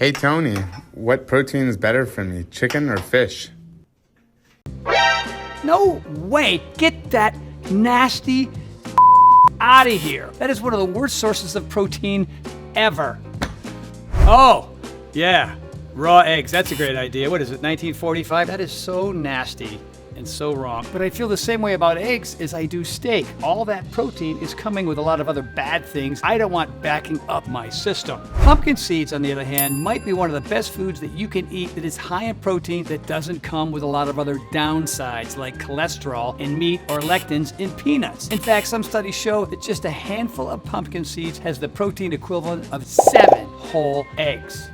Hey Tony, what protein is better for me, chicken or fish? No way! Get that nasty out of here. That is one of the worst sources of protein ever. Oh, yeah, raw eggs. That's a great idea. What is it, 1945? That is so nasty and so wrong. But I feel the same way about eggs as I do steak. All that protein is coming with a lot of other bad things I don't want backing up my system. Pumpkin seeds, on the other hand, might be one of the best foods that you can eat that is high in protein that doesn't come with a lot of other downsides like cholesterol in meat or lectins in peanuts. In fact, some studies show that just a handful of pumpkin seeds has the protein equivalent of 7 whole eggs.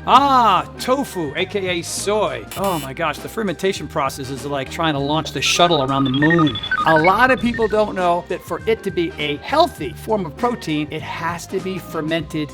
Ah, tofu, aka soy. Oh my gosh, the fermentation process is like trying to launch the shuttle around the moon. A lot of people don't know that for it to be a healthy form of protein, it has to be fermented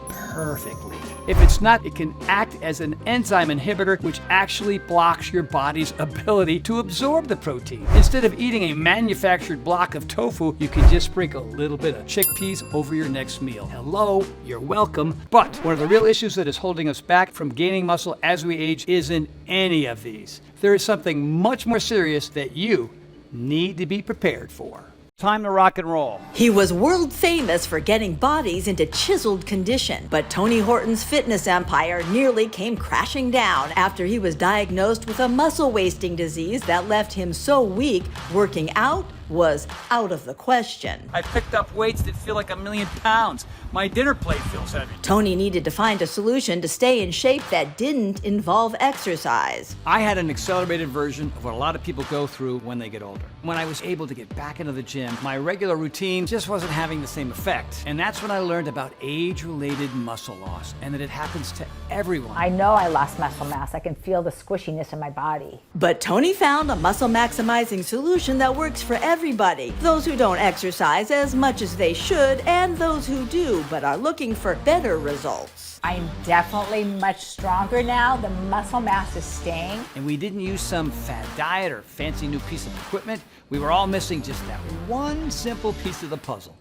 perfectly. If it's not, it can act as an enzyme inhibitor, which actually blocks your body's ability to absorb the protein. Instead of eating a manufactured block of tofu, you can just sprinkle a little bit of chickpeas over your next meal. Hello, you're welcome. But one of the real issues that is holding us back from gaining muscle as we age isn't any of these. There is something much more serious that you need to be prepared for. Time to rock and roll. He was world famous for getting bodies into chiseled condition, but Tony Horton's fitness empire nearly came crashing down after he was diagnosed with a muscle wasting disease that left him so weak, working out was out of the question. I picked up weights that feel like 1,000,000 pounds. My dinner plate feels heavy. Tony needed to find a solution to stay in shape that didn't involve exercise. I had an accelerated version of what a lot of people go through when they get older. When I was able to get back into the gym, my regular routine just wasn't having the same effect. And that's when I learned about age-related muscle loss and that it happens to everyone. I know I lost muscle mass. I can feel the squishiness in my body. But Tony found a muscle maximizing solution that works for everybody. Those who don't exercise as much as they should, and those who do but are looking for better results. I'm definitely much stronger now. The muscle mass is staying. And we didn't use some fad diet or fancy new piece of equipment. We were all missing just that one simple piece of the puzzle.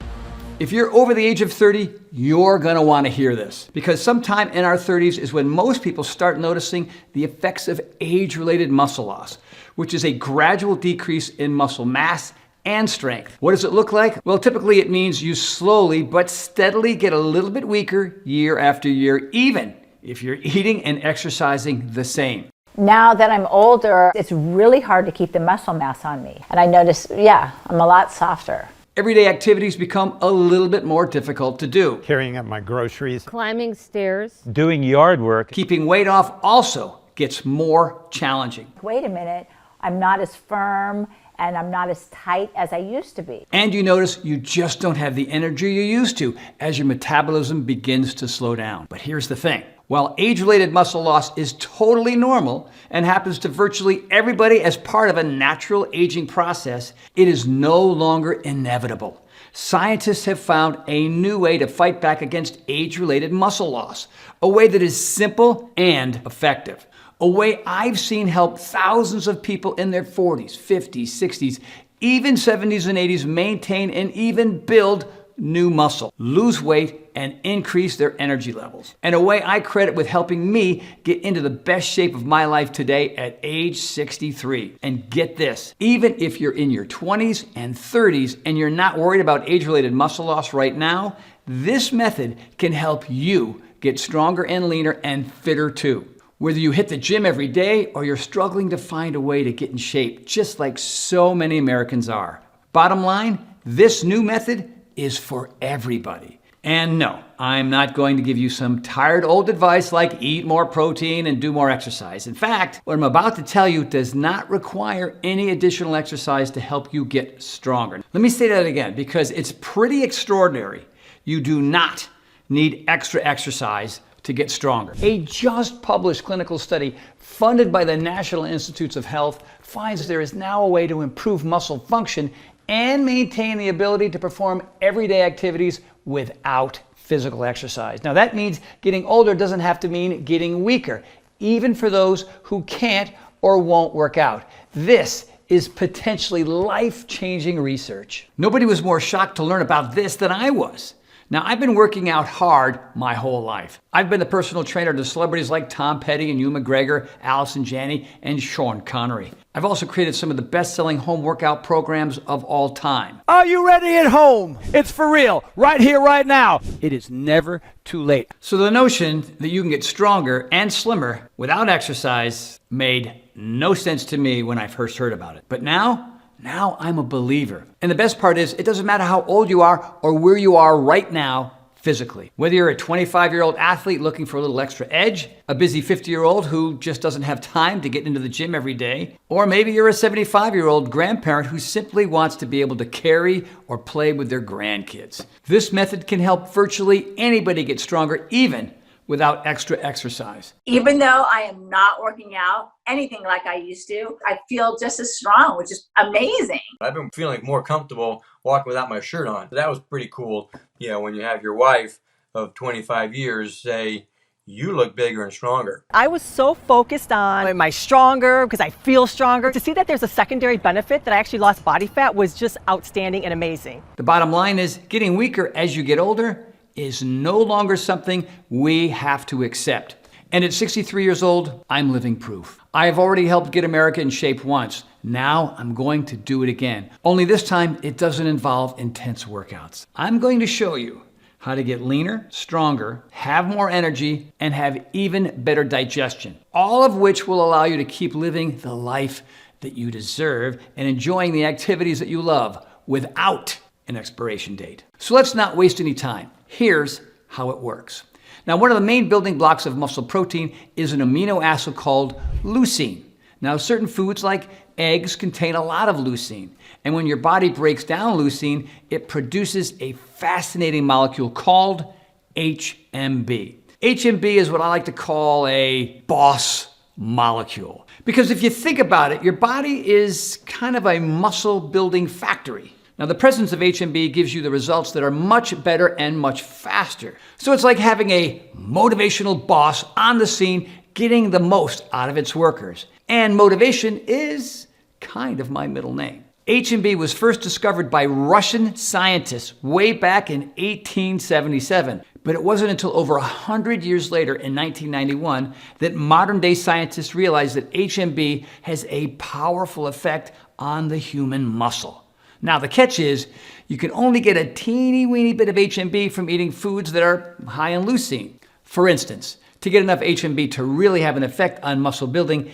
If you're over the age of 30, you're gonna wanna hear this, because sometime in our 30s is when most people start noticing the effects of age-related muscle loss, which is a gradual decrease in muscle mass and strength. What does it look like? Well, typically it means you slowly but steadily get a little bit weaker year after year, even if you're eating and exercising the same. Now that I'm older, it's really hard to keep the muscle mass on me. And I notice, I'm a lot softer. Everyday activities become a little bit more difficult to do. Carrying up my groceries, climbing stairs, doing yard work. Keeping weight off also gets more challenging. Wait a minute, I'm not as firm and I'm not as tight as I used to be. And you notice you just don't have the energy you used to as your metabolism begins to slow down. But here's the thing. While age-related muscle loss is totally normal and happens to virtually everybody as part of a natural aging process, it is no longer inevitable. Scientists have found a new way to fight back against age-related muscle loss, a way that is simple and effective. A way I've seen help thousands of people in their 40s, 50s, 60s, even 70s and 80s maintain and even build new muscle, lose weight, and increase their energy levels. And a way I credit with helping me get into the best shape of my life today at age 63. And get this, even if you're in your 20s and 30s and you're not worried about age-related muscle loss right now, this method can help you get stronger and leaner and fitter too. Whether you hit the gym every day or you're struggling to find a way to get in shape, just like so many Americans are. Bottom line, this new method is for everybody. And no, I'm not going to give you some tired old advice like eat more protein and do more exercise. In fact, what I'm about to tell you does not require any additional exercise to help you get stronger. Let me say that again, because it's pretty extraordinary. You do not need extra exercise to get stronger. A just published clinical study funded by the National Institutes of Health finds there is now a way to improve muscle function and maintain the ability to perform everyday activities without physical exercise. Now that means getting older doesn't have to mean getting weaker, even for those who can't or won't work out. This is potentially life-changing research. Nobody was more shocked to learn about this than I was. Now, I've been working out hard my whole life. I've been the personal trainer to celebrities like Tom Petty and Hugh McGregor, Allison Janney, and Sean Connery. I've also created some of the best-selling home workout programs of all time. Are you ready at home? It's for real, right here, right now. It is never too late. So the notion that you can get stronger and slimmer without exercise made no sense to me when I first heard about it. But now I'm a believer. And the best part is, it doesn't matter how old you are or where you are right now physically. Whether you're a 25-year-old athlete looking for a little extra edge, a busy 50-year-old who just doesn't have time to get into the gym every day, or maybe you're a 75-year-old grandparent who simply wants to be able to carry or play with their grandkids. This method can help virtually anybody get stronger, even without extra exercise. Even though I am not working out anything like I used to, I feel just as strong, which is amazing. I've been feeling more comfortable walking without my shirt on. So that was pretty cool. You know, when you have your wife of 25 years say, you look bigger and stronger. I was so focused on, am I stronger because I feel stronger? To see that there's a secondary benefit that I actually lost body fat was just outstanding and amazing. The bottom line is, getting weaker as you get older is no longer something we have to accept. And at 63 years old, I'm living proof. I have already helped get America in shape once. Now I'm going to do it again. Only this time, it doesn't involve intense workouts. I'm going to show you how to get leaner, stronger, have more energy, and have even better digestion. All of which will allow you to keep living the life that you deserve and enjoying the activities that you love without an expiration date. So let's not waste any time. Here's how it works. Now, one of the main building blocks of muscle protein is an amino acid called leucine. Now, certain foods like eggs contain a lot of leucine. And when your body breaks down leucine, it produces a fascinating molecule called HMB. HMB is what I like to call a boss molecule. Because if you think about it, your body is kind of a muscle building factory. Now, the presence of HMB gives you the results that are much better and much faster. So it's like having a motivational boss on the scene getting the most out of its workers. And motivation is kind of my middle name. HMB was first discovered by Russian scientists way back in 1877. But it wasn't until over 100 years later, in 1991, that modern-day scientists realized that HMB has a powerful effect on the human muscle. Now, the catch is, you can only get a teeny weeny bit of HMB from eating foods that are high in leucine. For instance, to get enough HMB to really have an effect on muscle building,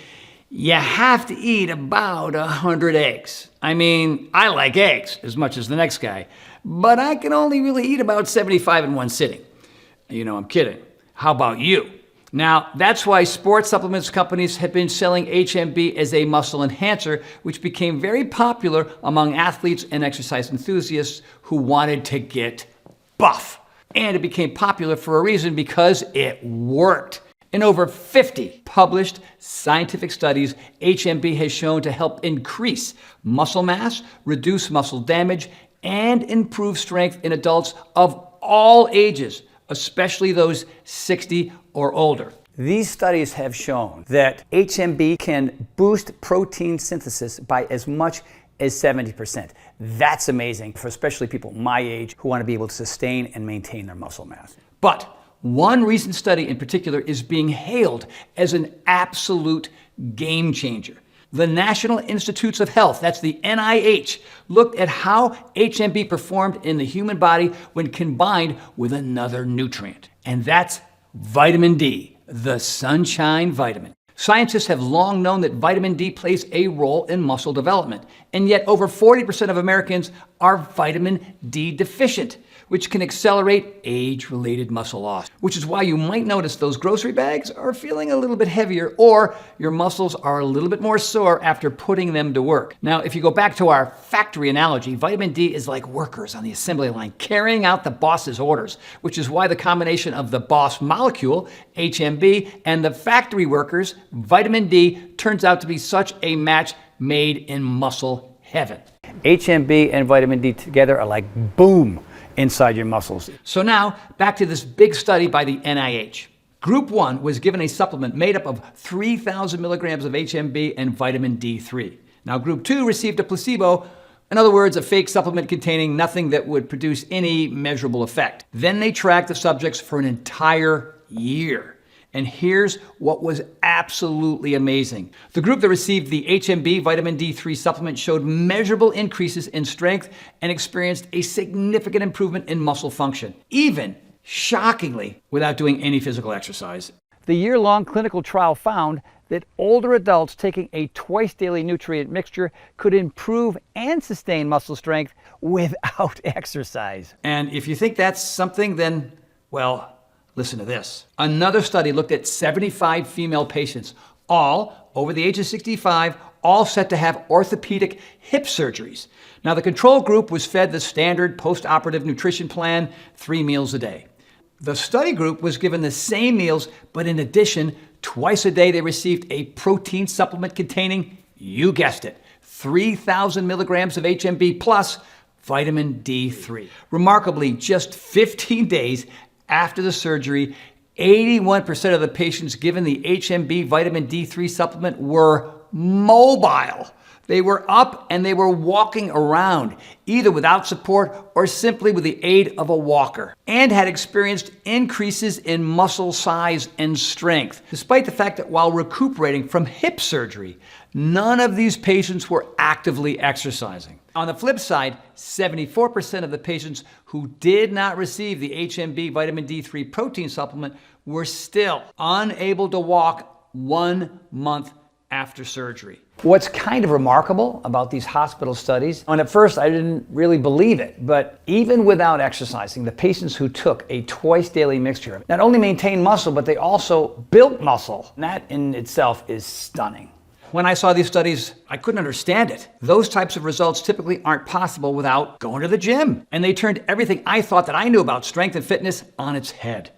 you have to eat about 100 eggs. I mean, I like eggs as much as the next guy, but I can only really eat about 75 in one sitting. You know, I'm kidding. How about you? Now, that's why sports supplements companies have been selling HMB as a muscle enhancer, which became very popular among athletes and exercise enthusiasts who wanted to get buff. And it became popular for a reason, because it worked. In over 50 published scientific studies, HMB has shown to help increase muscle mass, reduce muscle damage, and improve strength in adults of all ages, especially those 60 or older. These studies have shown that HMB can boost protein synthesis by as much as 70%. That's amazing for especially people my age who want to be able to sustain and maintain their muscle mass. But one recent study in particular is being hailed as an absolute game changer. The National Institutes of Health, that's the NIH, looked at how HMB performed in the human body when combined with another nutrient. And that's vitamin D, the sunshine vitamin. Scientists have long known that vitamin D plays a role in muscle development, and yet over 40% of Americans are vitamin D deficient, which can accelerate age-related muscle loss, which is why you might notice those grocery bags are feeling a little bit heavier, or your muscles are a little bit more sore after putting them to work. Now, if you go back to our factory analogy, vitamin D is like workers on the assembly line carrying out the boss's orders, which is why the combination of the boss molecule, HMB, and the factory workers, vitamin D, turns out to be such a match made in muscle heaven. HMB and vitamin D together are like boom inside your muscles. So now, back to this big study by the NIH. Group 1 was given a supplement made up of 3,000 milligrams of HMB and vitamin D3. Now, Group 2 received a placebo In other words, a fake supplement containing nothing that would produce any measurable effect. Then they tracked the subjects for an entire year. And here's what was absolutely amazing. The group that received the HMB vitamin D3 supplement showed measurable increases in strength and experienced a significant improvement in muscle function, even, shockingly, without doing any physical exercise. The year-long clinical trial found that older adults taking a twice-daily nutrient mixture could improve and sustain muscle strength without exercise. And if you think that's something, then, well, listen to this. Another study looked at 75 female patients, all over the age of 65, all set to have orthopedic hip surgeries. Now, the control group was fed the standard post-operative nutrition plan, 3 meals a day. The study group was given the same meals, but in addition, twice a day they received a protein supplement containing, you guessed it, 3,000 milligrams of HMB plus vitamin D3. Remarkably, just 15 days after the surgery, 81% of the patients given the HMB vitamin D3 supplement were mobile. They were up and they were walking around, either without support or simply with the aid of a walker, and had experienced increases in muscle size and strength, despite the fact that while recuperating from hip surgery, none of these patients were actively exercising. On the flip side, 74% of the patients who did not receive the HMB vitamin D3 protein supplement were still unable to walk 1 month after surgery. What's kind of remarkable about these hospital studies, and at first I didn't really believe it, but even without exercising, the patients who took a twice daily mixture not only maintained muscle, but they also built muscle. And that in itself is stunning. When I saw these studies, I couldn't understand it. Those types of results typically aren't possible without going to the gym. And they turned everything I thought that I knew about strength and fitness on its head.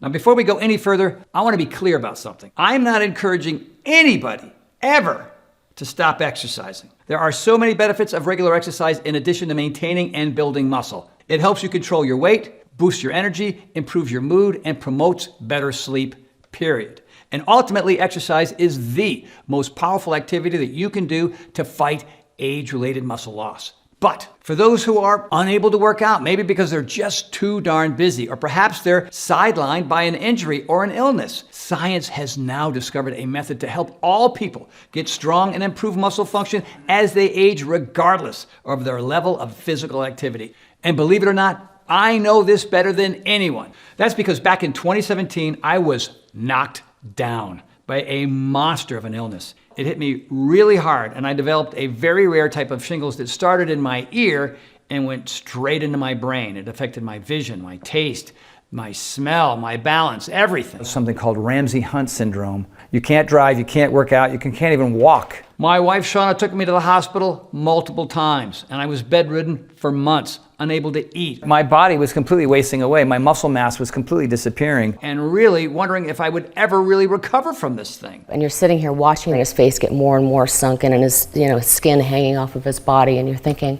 Now, before we go any further, I want to be clear about something. I'm not encouraging anybody ever to stop exercising. There are so many benefits of regular exercise in addition to maintaining and building muscle. It helps you control your weight, boosts your energy, improves your mood, and promotes better sleep, period. And ultimately, exercise is the most powerful activity that you can do to fight age-related muscle loss. But for those who are unable to work out, maybe because they're just too darn busy, or perhaps they're sidelined by an injury or an illness, science has now discovered a method to help all people get strong and improve muscle function as they age, regardless of their level of physical activity. And believe it or not, I know this better than anyone. That's because back in 2017, I was knocked down by a monster of an illness. It hit me really hard, and I developed a very rare type of shingles that started in my ear and went straight into my brain. It affected my vision, my taste, my smell, my balance, everything. Something called Ramsay-Hunt syndrome. You can't drive, you can't work out, you can't even walk. My wife, Shauna, took me to the hospital multiple times, and I was bedridden for months, unable to eat. My body was completely wasting away. My muscle mass was completely disappearing, and really wondering if I would ever really recover from this thing. And you're sitting here watching his face get more and more sunken and his skin hanging off of his body, and you're thinking,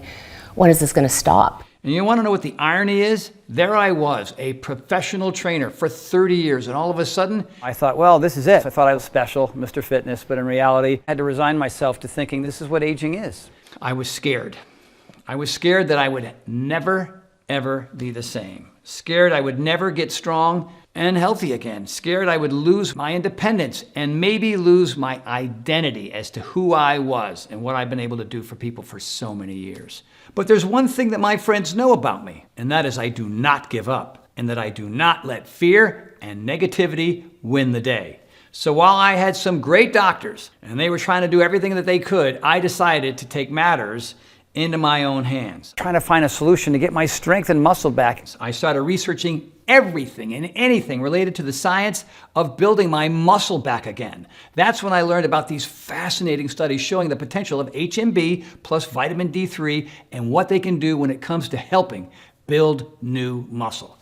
when is this going to stop? And you want to know what the irony is? There I was, a professional trainer for 30 years, and all of a sudden, I thought, well, this is it. I thought I was special, Mr. Fitness, but in reality, I had to resign myself to thinking this is what aging is. I was scared. I was scared that I would never, ever be the same. Scared I would never get strong and healthy again. Scared I would lose my independence and maybe lose my identity as to who I was and what I've been able to do for people for so many years. But there's one thing that my friends know about me, and that is I do not give up, and that I do not let fear and negativity win the day. So while I had some great doctors, and they were trying to do everything that they could, I decided to take matters into my own hands. Trying to find a solution to get my strength and muscle back. I started researching everything and anything related to the science of building my muscle back again. That's when I learned about these fascinating studies showing the potential of HMB plus vitamin D3 and what they can do when it comes to helping build new muscle.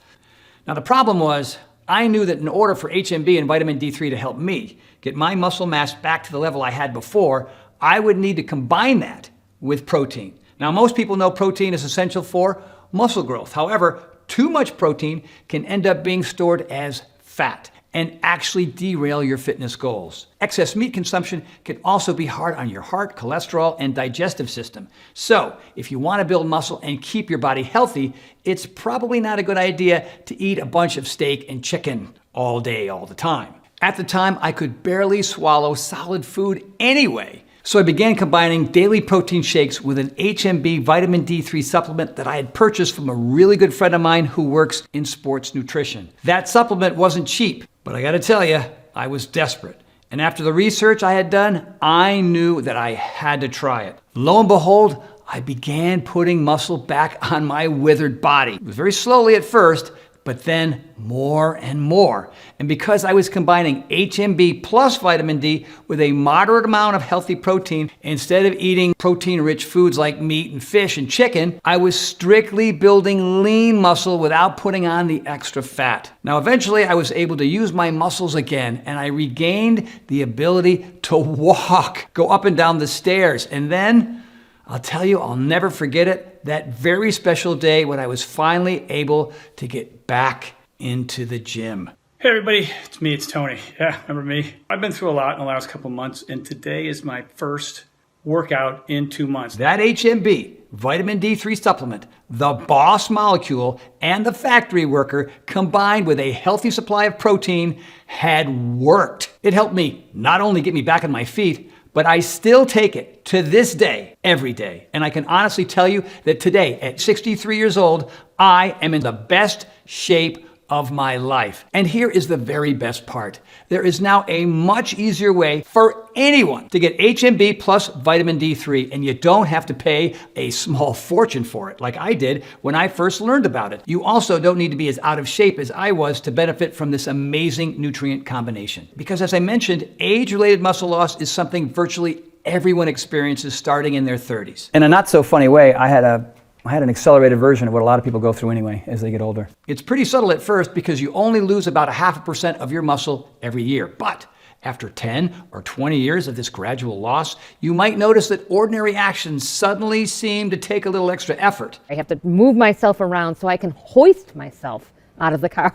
Now the problem was, I knew that in order for HMB and vitamin D3 to help me get my muscle mass back to the level I had before, I would need to combine that with protein. Now, most people know protein is essential for muscle growth. However, too much protein can end up being stored as fat. and actually derail your fitness goals. Excess meat consumption can also be hard on your heart, cholesterol, and digestive system. So, if you want to build muscle and keep your body healthy, it's probably not a good idea to eat a bunch of steak and chicken all day, all the time. At the time, I could barely swallow solid food anyway. So I began combining daily protein shakes with an HMB vitamin D3 supplement that I had purchased from a really good friend of mine who works in sports nutrition. That supplement wasn't cheap, but I gotta tell you, I was desperate. And after the research I had done, I knew that I had to try it. Lo and behold, I began putting muscle back on my withered body. It was very slowly at first, but then more and more. And because I was combining HMB plus vitamin D with a moderate amount of healthy protein, instead of eating protein-rich foods like meat and fish and chicken, I was strictly building lean muscle without putting on the extra fat. Now, eventually I was able to use my muscles again, and I regained the ability to walk, go up and down the stairs, and then I'll tell you, I'll never forget it, that very special day when I was finally able to get back into the gym. Hey everybody, it's Tony. Yeah, remember me? I've been through a lot in the last couple months, and today is my first workout in 2 months. That HMB, vitamin D3 supplement, the boss molecule, and the factory worker combined with a healthy supply of protein had worked. It helped me not only get me back on my feet, but I still take it to this day, every day. And I can honestly tell you that today, at 63 years old, I am in the best shape of my life. And here is the very best part. There is now a much easier way for anyone to get HMB plus vitamin D3, and you don't have to pay a small fortune for it like I did when I first learned about it. You also don't need to be as out of shape as I was to benefit from this amazing nutrient combination. Because as I mentioned, age-related muscle loss is something virtually everyone experiences starting in their 30s. In a not so funny way, I had an accelerated version of what a lot of people go through anyway as they get older. It's pretty subtle at first because you only lose about 0.5% of your muscle every year. But after 10 or 20 years of this gradual loss, you might notice that ordinary actions suddenly seem to take a little extra effort. I have to move myself around so I can hoist myself out of the car.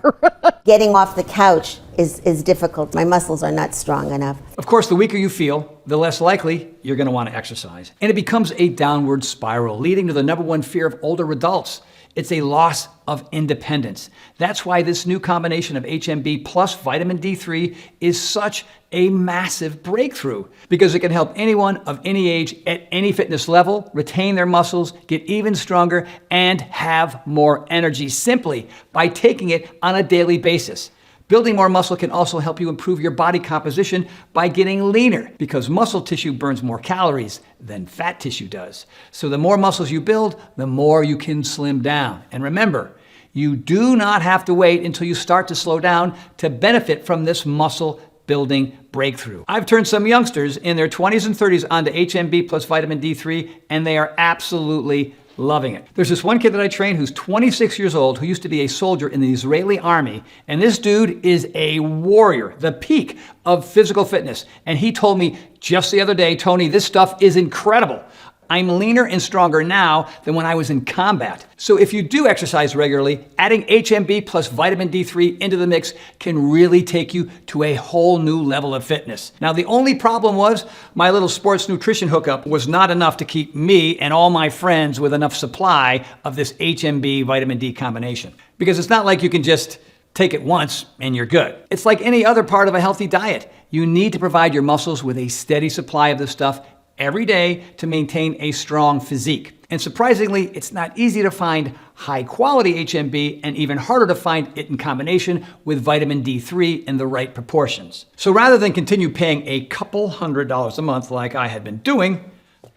Getting off the couch is difficult. My muscles are not strong enough. Of course, the weaker you feel, the less likely you're going to want to exercise. And it becomes a downward spiral, leading to the number one fear of older adults. It's a loss of independence. That's why this new combination of HMB plus vitamin D3 is such a massive breakthrough, because it can help anyone of any age at any fitness level retain their muscles, get even stronger, and have more energy simply by taking it on a daily basis. Building more muscle can also help you improve your body composition by getting leaner, because muscle tissue burns more calories than fat tissue does. So the more muscles you build, the more you can slim down. And remember, you do not have to wait until you start to slow down to benefit from this muscle building breakthrough. I've turned some youngsters in their 20s and 30s onto HMB plus vitamin D3, and they are absolutely loving it. There's this one kid that I train who's 26 years old, who used to be a soldier in the Israeli army, and this dude is a warrior, the peak of physical fitness. And he told me just the other day, Tony, this stuff is incredible. I'm leaner and stronger now than when I was in combat. So if you do exercise regularly, adding HMB plus vitamin D3 into the mix can really take you to a whole new level of fitness. Now, the only problem was my little sports nutrition hookup was not enough to keep me and all my friends with enough supply of this HMB vitamin D combination. Because it's not like you can just take it once and you're good. It's like any other part of a healthy diet. You need to provide your muscles with a steady supply of this stuff every day to maintain a strong physique. And surprisingly, it's not easy to find high quality HMB, and even harder to find it in combination with vitamin D3 in the right proportions. So rather than continue paying a couple $100s a month like I had been doing,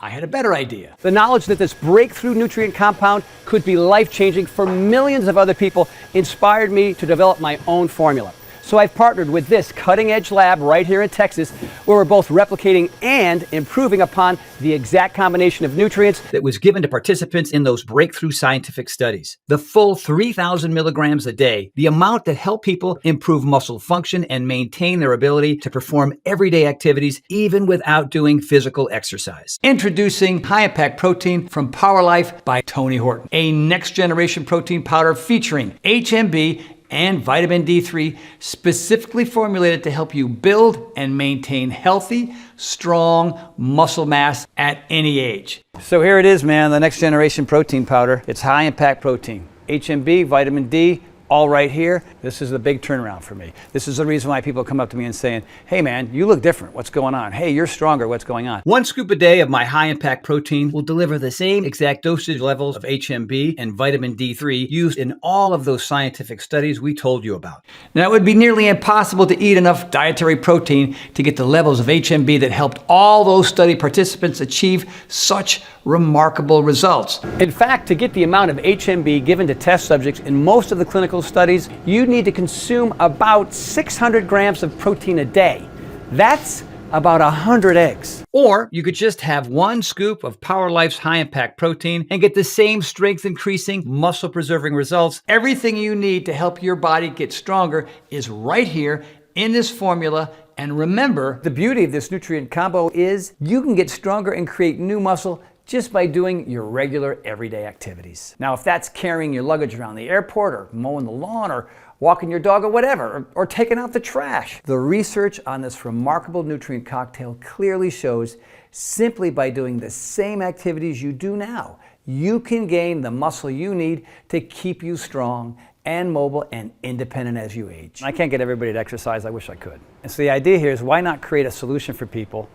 I had a better idea. The knowledge that this breakthrough nutrient compound could be life-changing for millions of other people inspired me to develop my own formula. So I've partnered with this cutting-edge lab right here in Texas, where we're both replicating and improving upon the exact combination of nutrients that was given to participants in those breakthrough scientific studies. The full 3,000 milligrams a day, the amount that helped people improve muscle function and maintain their ability to perform everyday activities even without doing physical exercise. Introducing High Impact Protein from Power Life by Tony Horton, a next-generation protein powder featuring HMB and vitamin D3 specifically formulated to help you build and maintain healthy, strong muscle mass at any age. So here it is, man, the next generation protein powder. It's high impact protein. HMB, vitamin D, all right here. This is a big turnaround for me. This is the reason why people come up to me and saying, hey man, you look different. What's going on? Hey, you're stronger. What's going on? 1 scoop a day of my high impact protein will deliver the same exact dosage levels of HMB and vitamin D3 used in all of those scientific studies we told you about. Now, it would be nearly impossible to eat enough dietary protein to get the levels of HMB that helped all those study participants achieve such remarkable results. In fact, to get the amount of HMB given to test subjects in most of the clinical studies, you need to consume about 600 grams of protein a day. That's about 100 eggs. Or you could just have 1 scoop of Power Life's high impact protein and get the same strength increasing, muscle preserving results. Everything you need to help your body get stronger is right here in this formula. And remember, the beauty of this nutrient combo is you can get stronger and create new muscle just by doing your regular everyday activities. Now, if that's carrying your luggage around the airport or mowing the lawn or walking your dog or whatever, or taking out the trash, the research on this remarkable nutrient cocktail clearly shows simply by doing the same activities you do now, you can gain the muscle you need to keep you strong and mobile and independent as you age. I can't get everybody to exercise. I wish I could. And so the idea here is, why not create a solution for people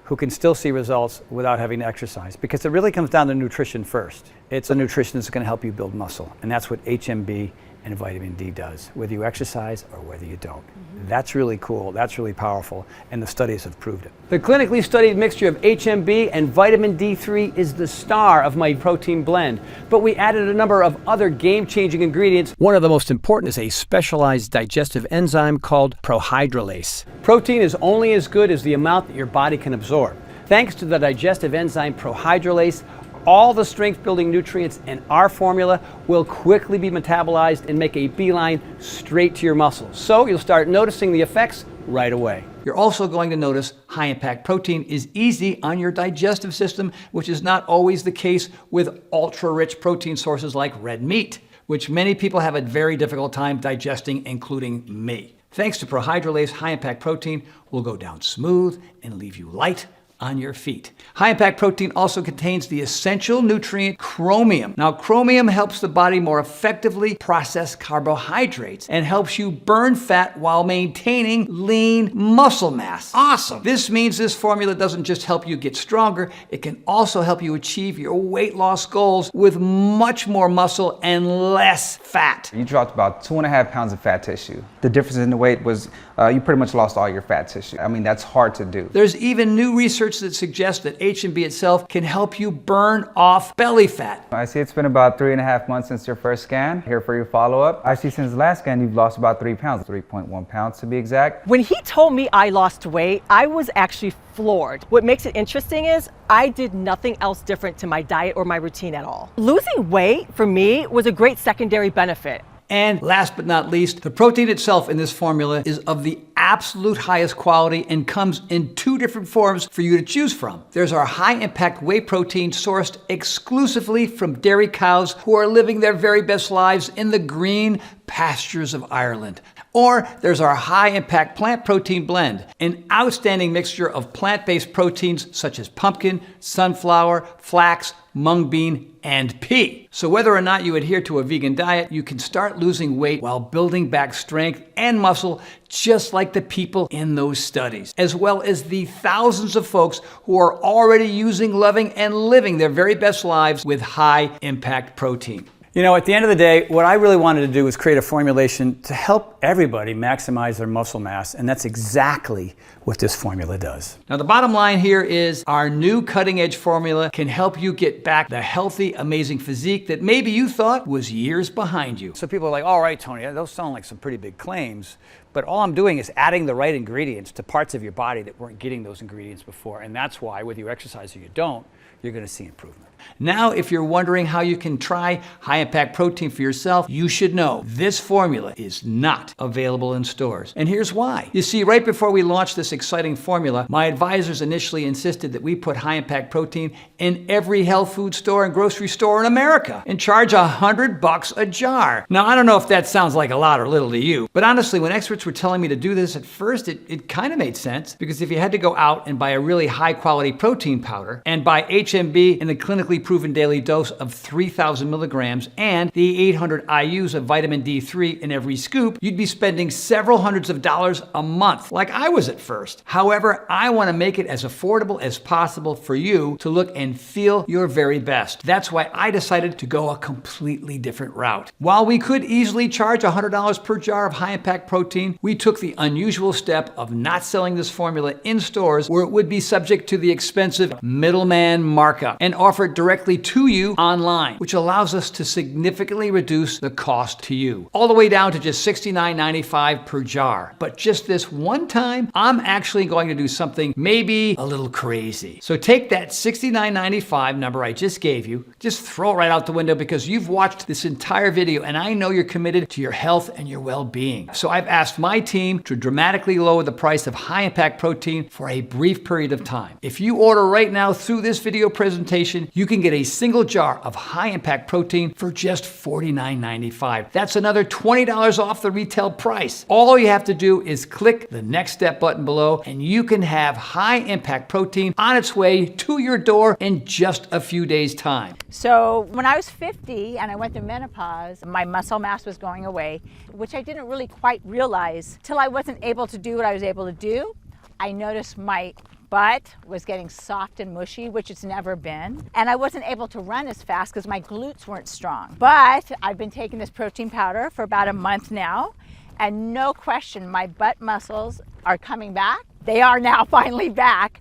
who can still see results without having to exercise? Because it really comes down to nutrition first. It's a nutrition that's going to help you build muscle. And that's what HMB and vitamin D does, whether you exercise or whether you don't. That's really cool. That's really powerful. And the studies have proved it. The clinically studied mixture of HMB and vitamin D3 is the star of my protein blend. But we added a number of other game-changing ingredients. One of the most important is a specialized digestive enzyme called prohydrolase. Protein is only as good as the amount that your body can absorb. Thanks to the digestive enzyme prohydrolase, all the strength-building nutrients in our formula will quickly be metabolized and make a beeline straight to your muscles. So you'll start noticing the effects right away. You're also going to notice high-impact protein is easy on your digestive system, which is not always the case with ultra-rich protein sources like red meat, which many people have a very difficult time digesting, including me. Thanks to Prohydrolase, high-impact protein will go down smooth and leave you light on your feet. High-impact protein also contains the essential nutrient chromium. Now, chromium helps the body more effectively process carbohydrates and helps you burn fat while maintaining lean muscle mass. Awesome! This means this formula doesn't just help you get stronger, it can also help you achieve your weight loss goals with much more muscle and less fat. You dropped about 2.5 pounds of fat tissue. The difference in the weight was you pretty much lost all your fat tissue. I mean, that's hard to do. There's even new research that suggests that HMB itself can help you burn off belly fat. I see it's been about 3.5 months since your first scan. Here for your follow-up. I see since the last scan you've lost about 3 pounds, 3.1 pounds to be exact. When he told me I lost weight, I was actually floored. What makes it interesting is I did nothing else different to my diet or my routine at all. Losing weight for me was a great secondary benefit. And last but not least, the protein itself in this formula is of the absolute highest quality and comes in 2 different forms for you to choose from. There's our high-impact whey protein sourced exclusively from dairy cows who are living their very best lives in the green pastures of Ireland. Or there's our high-impact plant protein blend, an outstanding mixture of plant-based proteins such as pumpkin, sunflower, flax, mung bean, and pea. So whether or not you adhere to a vegan diet, you can start losing weight while building back strength and muscle, just like the people in those studies, as well as the thousands of folks who are already using, loving, and living their very best lives with high-impact protein. You know, at the end of the day, what I really wanted to do was create a formulation to help everybody maximize their muscle mass, and that's exactly what this formula does. Now, the bottom line here is our new cutting-edge formula can help you get back the healthy, amazing physique that maybe you thought was years behind you. So people are like, all right, Tony, those sound like some pretty big claims, but all I'm doing is adding the right ingredients to parts of your body that weren't getting those ingredients before, and that's why, whether you exercise or you don't, you're going to see improvement. Now, if you're wondering how you can try high-impact protein for yourself, you should know this formula is not available in stores. And here's why. You see, right before we launched this exciting formula, my advisors initially insisted that we put high-impact protein in every health food store and grocery store in America and charge $100 a jar. Now, I don't know if that sounds like a lot or little to you, but honestly, when experts were telling me to do this at first, it kind of made sense, because if you had to go out and buy a really high-quality protein powder and buy HMB in the clinically proven daily dose of 3,000 milligrams and the 800 IUs of vitamin D3 in every scoop, you'd be spending several hundreds of dollars a month, like I was at first. However, I want to make it as affordable as possible for you to look and feel your very best. That's why I decided to go a completely different route. While we could easily charge $100 per jar of high-impact protein, we took the unusual step of not selling this formula in stores where it would be subject to the expensive middleman markup and offer it directly to you online, which allows us to significantly reduce the cost to you, all the way down to just $69.95 per jar. But just this one time, I'm actually going to do something maybe a little crazy. So take that $69.95 number I just gave you, just throw it right out the window, because you've watched this entire video and I know you're committed to your health and your well-being. So I've asked my team to dramatically lower the price of high-impact protein for a brief period of time. If you order right now through this video presentation, you can get a single jar of high-impact protein for just $49.95. That's another $20 off the retail price. All you have to do is click the Next Step button below and you can have high-impact protein on its way to your door in just a few days' time. So when I was 50 and I went through menopause, my muscle mass was going away, which I didn't really quite realize till I wasn't able to do what I was able to do. I noticed my butt was getting soft and mushy, which it's never been. And I wasn't able to run as fast because my glutes weren't strong. But I've been taking this protein powder for about a month now, and no question, my butt muscles are coming back. They are now finally back,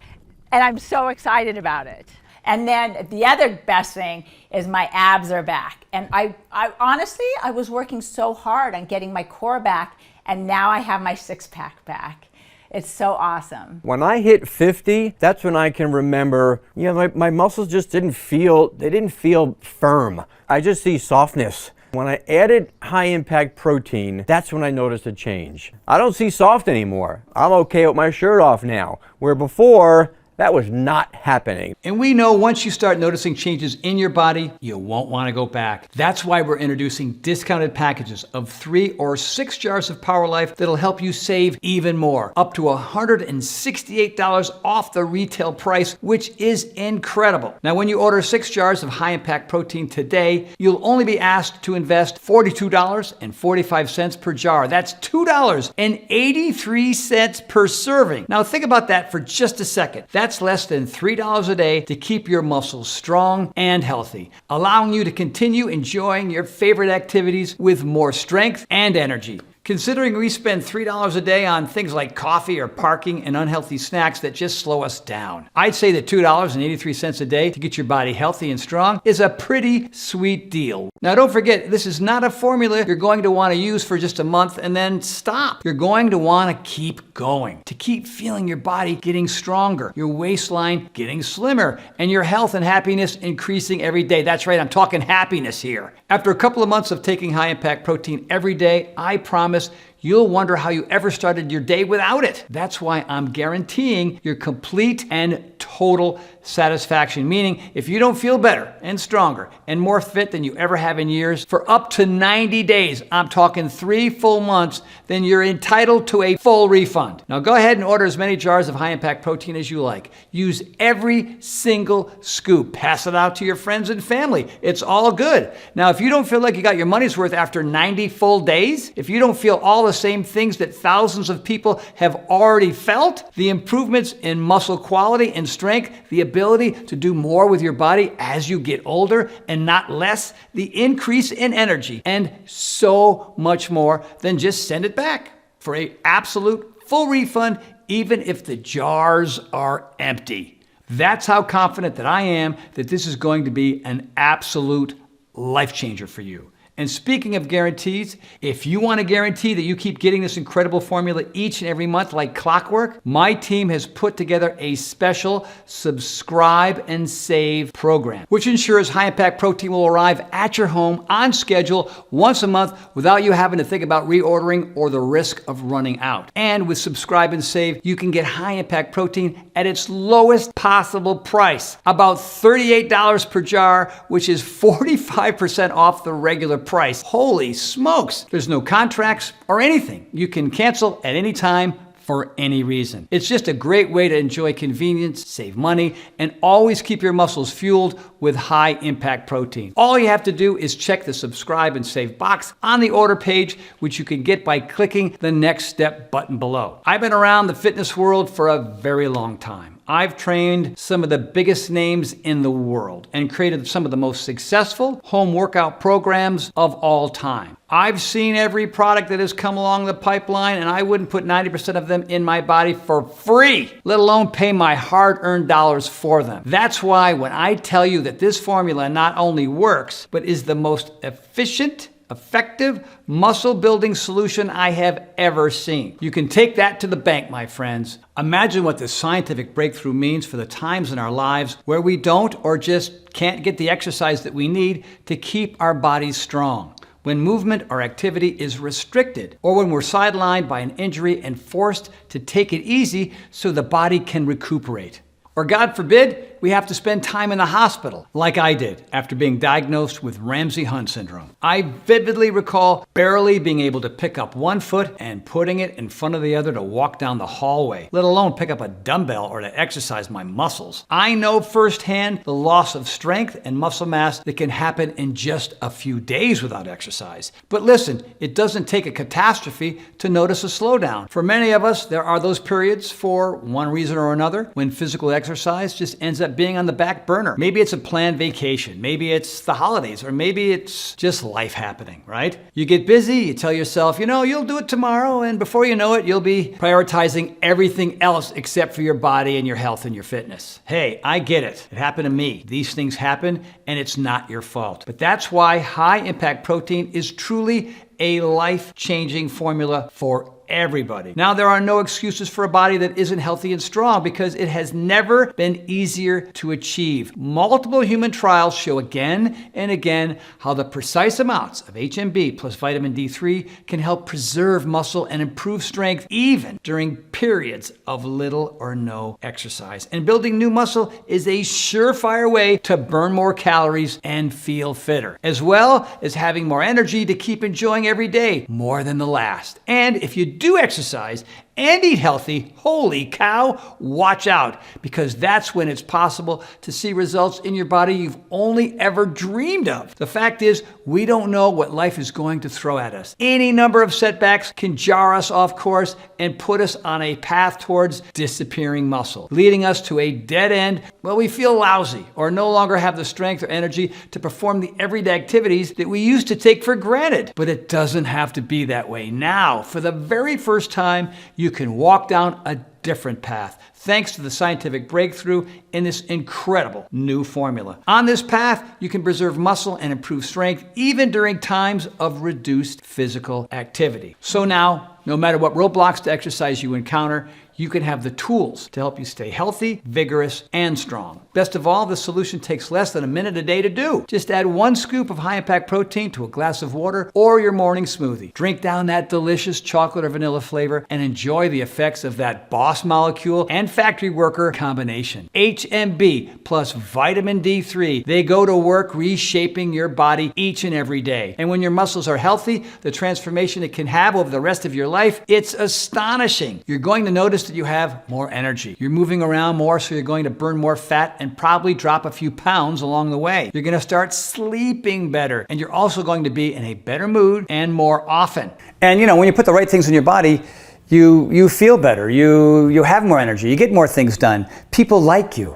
and I'm so excited about it. And then the other best thing is my abs are back. And I honestly, I was working so hard on getting my core back, and now I have my six-pack back. It's so awesome. When I hit 50, that's when I can remember, my muscles just didn't feel firm. I just see softness. When I added high-impact protein, that's when I noticed a change. I don't see soft anymore. I'm okay with my shirt off now, where before, that was not happening. And we know once you start noticing changes in your body, you won't want to go back. That's why we're introducing discounted packages of 3 or 6 jars of Power Life that'll help you save even more, up to $168 off the retail price, which is incredible. Now, when you order 6 jars of high-impact protein today, you'll only be asked to invest $42.45 per jar. That's $2.83 per serving. Now, think about that for just a second. That's less than $3 a day to keep your muscles strong and healthy, allowing you to continue enjoying your favorite activities with more strength and energy. Considering we spend $3 a day on things like coffee or parking and unhealthy snacks that just slow us down, I'd say that $2.83 a day to get your body healthy and strong is a pretty sweet deal. Now, don't forget, this is not a formula you're going to want to use for just a month and then stop. You're going to want to keep going, to keep feeling your body getting stronger, your waistline getting slimmer, and your health and happiness increasing every day. That's right, I'm talking happiness here. After a couple of months of taking high-impact protein every day, I promise you'll wonder how you ever started your day without it. That's why I'm guaranteeing your complete and total satisfaction, meaning if you don't feel better and stronger and more fit than you ever have in years for up to 90 days, I'm talking 3 full months, then you're entitled to a full refund. Now go ahead and order as many jars of high-impact protein as you like. Use every single scoop. Pass it out to your friends and family. It's all good. Now, if you don't feel like you got your money's worth after 90 full days, if you don't feel all the same things that thousands of people have already felt, the improvements in muscle quality and strength, the ability to do more with your body as you get older and not less, the increase in energy, and so much more, then just send it back for an absolute full refund, even if the jars are empty. That's how confident that I am that this is going to be an absolute life changer for you. And speaking of guarantees, if you want to guarantee that you keep getting this incredible formula each and every month like clockwork, my team has put together a special subscribe and save program, which ensures high impact protein will arrive at your home on schedule once a month without you having to think about reordering or the risk of running out. And with subscribe and save, you can get high impact protein at its lowest possible price, about $38 per jar, which is 45% off the regular price. Holy smokes! There's no contracts or anything. You can cancel at any time for any reason. It's just a great way to enjoy convenience, save money, and always keep your muscles fueled with high impact protein. All you have to do is check the subscribe and save box on the order page, which you can get by clicking the next step button below. I've been around the fitness world for a very long time. I've trained some of the biggest names in the world and created some of the most successful home workout programs of all time. I've seen every product that has come along the pipeline, and I wouldn't put 90% of them in my body for free, let alone pay my hard-earned dollars for them. That's why when I tell you that this formula not only works, but is the most efficient, effective muscle building solution I have ever seen. You can take that to the bank, my friends. Imagine what this scientific breakthrough means for the times in our lives where we don't or just can't get the exercise that we need to keep our bodies strong. When movement or activity is restricted, or when we're sidelined by an injury and forced to take it easy so the body can recuperate. Or God forbid, we have to spend time in the hospital, like I did after being diagnosed with Ramsay-Hunt syndrome. I vividly recall barely being able to pick up one foot and putting it in front of the other to walk down the hallway, let alone pick up a dumbbell or to exercise my muscles. I know firsthand the loss of strength and muscle mass that can happen in just a few days without exercise. But listen, it doesn't take a catastrophe to notice a slowdown. For many of us, there are those periods, for one reason or another, when physical exercise just ends up being on the back burner. Maybe it's a planned vacation, maybe it's the holidays, or maybe it's just life happening, right? You get busy, you tell yourself, you'll do it tomorrow, and before you know it, you'll be prioritizing everything else except for your body and your health and your fitness. Hey, I get it. It happened to me. These things happen, and it's not your fault. But that's why high impact protein is truly a life-changing formula for everybody. Now, there are no excuses for a body that isn't healthy and strong because it has never been easier to achieve. Multiple human trials show again and again how the precise amounts of HMB plus vitamin D3 can help preserve muscle and improve strength even during periods of little or no exercise. And building new muscle is a surefire way to burn more calories and feel fitter, as well as having more energy to keep enjoying every day more than the last. And if you do exercise and eat healthy, holy cow, watch out, because that's when it's possible to see results in your body you've only ever dreamed of. The fact is, we don't know what life is going to throw at us. Any number of setbacks can jar us off course and put us on a path towards disappearing muscle, leading us to a dead end where we feel lousy or no longer have the strength or energy to perform the everyday activities that we used to take for granted. But it doesn't have to be that way. Now, for the very first time, you can walk down a different path thanks to the scientific breakthrough in this incredible new formula. On this path, you can preserve muscle and improve strength even during times of reduced physical activity. So now, no matter what roadblocks to exercise you encounter, you can have the tools to help you stay healthy, vigorous, and strong. Best of all, the solution takes less than a minute a day to do. Just add 1 scoop of high-impact protein to a glass of water or your morning smoothie. Drink down that delicious chocolate or vanilla flavor and enjoy the effects of that boss molecule and factory worker combination. HMB plus vitamin D3. They go to work reshaping your body each and every day. And when your muscles are healthy, the transformation it can have over the rest of your life, it's astonishing. You're going to notice that you have more energy. You're moving around more, so you're going to burn more fat and probably drop a few pounds along the way. You're going to start sleeping better, and you're also going to be in a better mood and more often. And when you put the right things in your body, you feel better. You have more energy. You get more things done. People like you.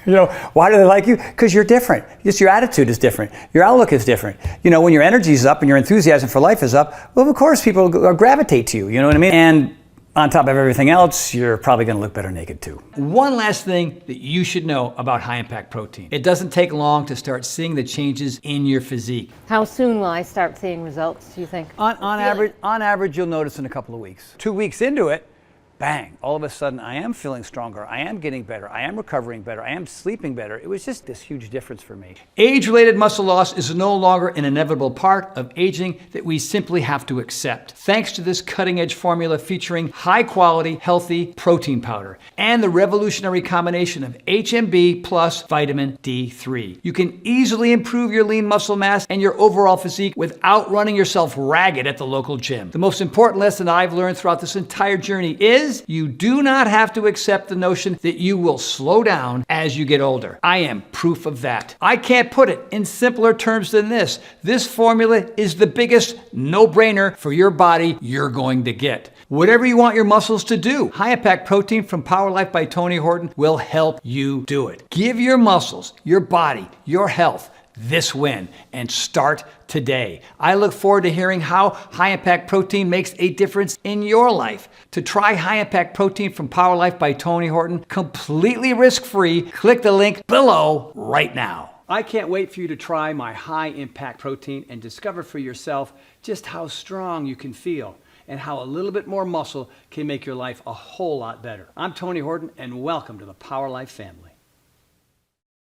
Why do they like you? Because you're different. Just your attitude is different. Your outlook is different. When your energy is up and your enthusiasm for life is up, well, of course people gravitate to you. You know what I mean? And On top of everything else, you're probably gonna look better naked too. One last thing that you should know about high impact protein. It doesn't take long to start seeing the changes in your physique. How soon will I start seeing results, do you think? On average, you'll notice in a couple of weeks. 2 weeks into it, bang, all of a sudden I am feeling stronger, I am getting better, I am recovering better, I am sleeping better. It was just this huge difference for me. Age-related muscle loss is no longer an inevitable part of aging that we simply have to accept, thanks to this cutting-edge formula featuring high-quality, healthy protein powder and the revolutionary combination of HMB plus vitamin D3. You can easily improve your lean muscle mass and your overall physique without running yourself ragged at the local gym. The most important lesson I've learned throughout this entire journey is you do not have to accept the notion that you will slow down as you get older. I am proof of that. I can't put it in simpler terms than this. This formula is the biggest no-brainer for your body you're going to get. Whatever you want your muscles to do, high impact protein from Power Life by Tony Horton will help you do it. Give your muscles, your body, your health this win and start today. I look forward to hearing how high impact protein makes a difference in your life. To try high impact protein from Power Life by Tony Horton completely risk-free, click the link below right now. I can't wait for you to try my high impact protein and discover for yourself just how strong you can feel and how a little bit more muscle can make your life a whole lot better. I'm Tony Horton and welcome to the Power Life family.